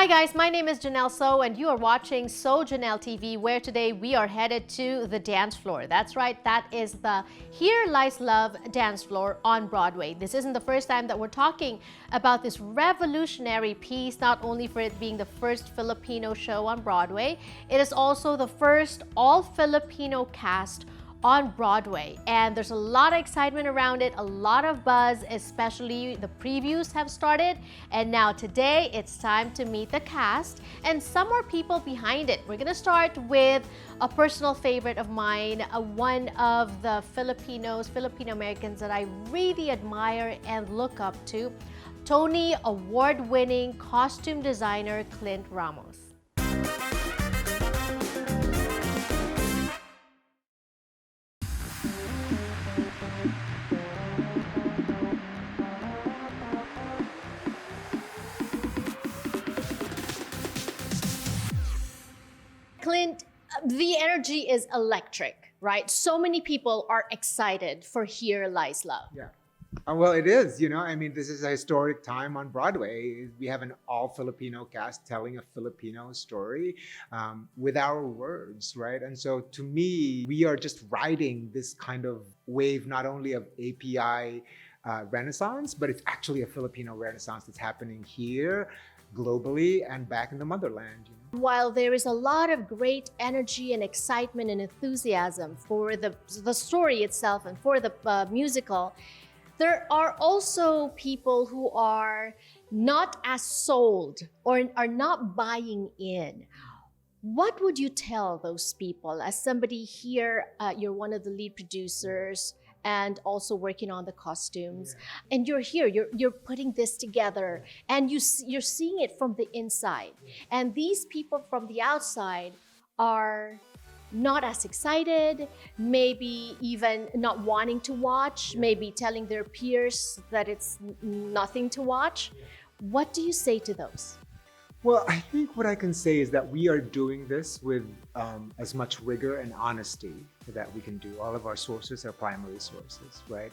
Hi guys, my name is Janelle So and you are watching So Janelle TV, where today we are headed to the dance floor. That's right, that is the Here Lies Love dance floor on Broadway. This isn't the first time that we're talking about this revolutionary piece, not only for it being the first Filipino show on Broadway, it is also the first all-Filipino cast on Broadway, and there's a lot of excitement around it, a lot of buzz, especially the previews have started, and now today it's time to meet the cast and some more people behind it. We're gonna start with a personal favorite of mine, one of the Filipino Americans that I really admire and look up to, Tony award-winning costume designer Clint Ramos. Clint, the energy is electric, right? So many people are excited for Here Lies Love. Yeah. Well, it is, I mean, this is a historic time on Broadway. We have an all-Filipino cast telling a Filipino story with our words, right? And so to me, we are just riding this kind of wave, not only of API renaissance, but it's actually a Filipino renaissance that's happening here globally and back in the motherland. While there is a lot of great energy and excitement and enthusiasm for the story itself and for the musical, there are also people who are not as sold or are not buying in. What would you tell those people? As somebody here, you're one of the lead producers and also working on the costumes, and you're here, you're putting this together, and you're seeing it from the inside. And these people from the outside are not as excited, maybe even not wanting to watch, maybe telling their peers that it's nothing to watch. What do you say to those? Well, I think what I can say is that we are doing this with as much rigor and honesty that we can do. All of our sources are primary sources, right?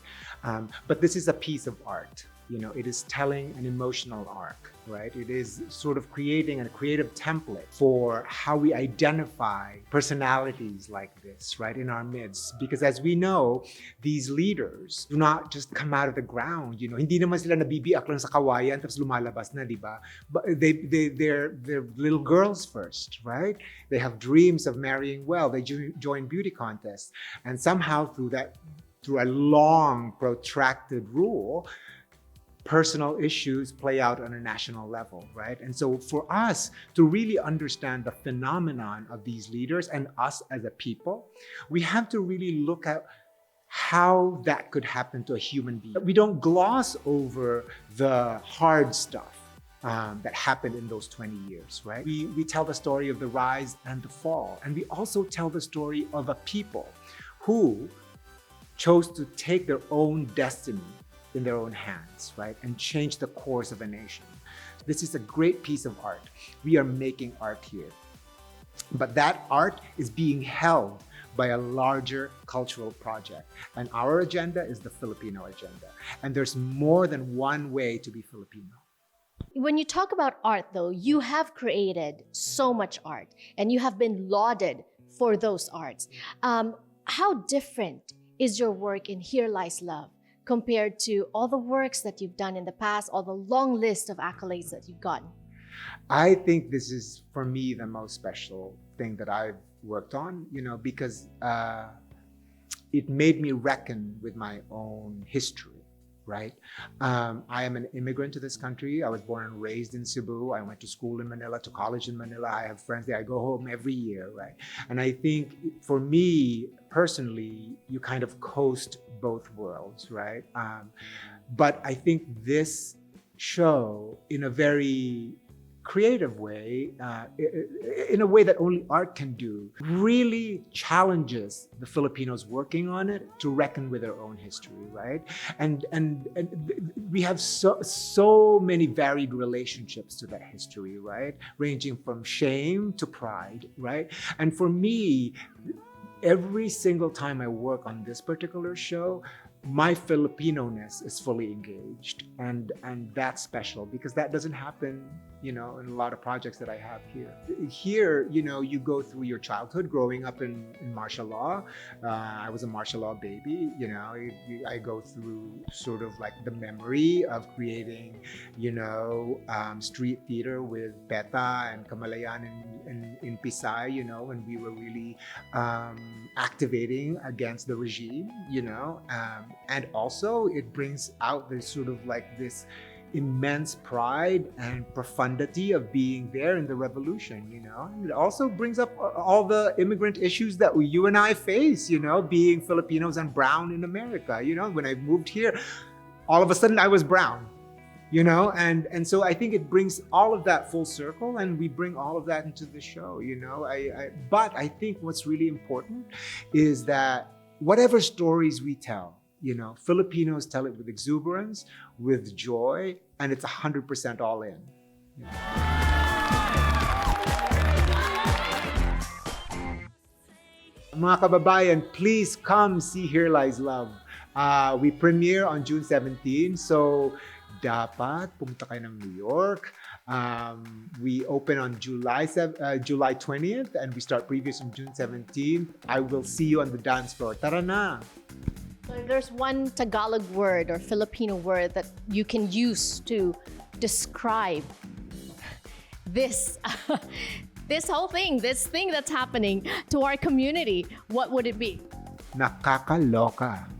But this is a piece of art. It is telling an emotional arc, right? It is sort of creating a creative template for how we identify personalities like this, right, in our midst. Because as we know, these leaders do not just come out of the ground. Hindi naman sila nabibiak lang sa kawayan tapos lumalabas na, di ba? But they're little girls first, right? They have dreams of marrying well. They join beauty contests, and somehow through a long, protracted rule, personal issues play out on a national level, right? And so for us to really understand the phenomenon of these leaders and us as a people, we have to really look at how that could happen to a human being. We don't gloss over the hard stuff that happened in those 20 years, right? We tell the story of the rise and the fall, and we also tell the story of a people who chose to take their own destiny in their own hands, right? And change the course of a nation. This is a great piece of art. We are making art here. But that art is being held by a larger cultural project. And our agenda is the Filipino agenda. And there's more than one way to be Filipino. When you talk about art, though, you have created so much art and you have been lauded for those arts. How different is your work in Here Lies Love compared to all the works that you've done in the past, all the long list of accolades that you've gotten? I think this is, for me, the most special thing that I've worked on, because it made me reckon with my own history, right? I am an immigrant to this country. I was born and raised in Cebu. I went to school in Manila, to college in Manila. I have friends there. I go home every year, right? And I think for me, personally, you kind of coast both worlds, right? But I think this show, in a very creative way, in a way that only art can do, really challenges the Filipinos working on it to reckon with their own history, right? And we have so many varied relationships to that history, right? Ranging from shame to pride, right? And for me, every single time I work on this particular show, my Filipino-ness is fully engaged, and that's special because that doesn't happen, in a lot of projects that I have here. Here, you go through your childhood growing up in martial law. I was a martial law baby. I go through sort of like the memory of creating, street theater with Beta and Kamalayan in Pisay, when we were really activating against the regime, and also it brings out this sort of like this immense pride and profundity of being there in the revolution, and it also brings up all the immigrant issues that you and I face, being Filipinos and brown in America. When I moved here, all of a sudden I was brown, and so I think it brings all of that full circle, and we bring all of that into the show. But I think what's really important is that whatever stories we tell, Filipinos tell it with exuberance, with joy, and it's 100% all in. Mga kababayan, please come see Here Lies Love. We premiere on June 17, so dapat pumunta kayo ng New York. We open on July 20th, and we start previews on June 17th. I will see you on the dance floor. Tara na! So if there's one Tagalog word or Filipino word that you can use to describe this this whole thing, this thing that's happening to our community, what would it be? Nakakaloka.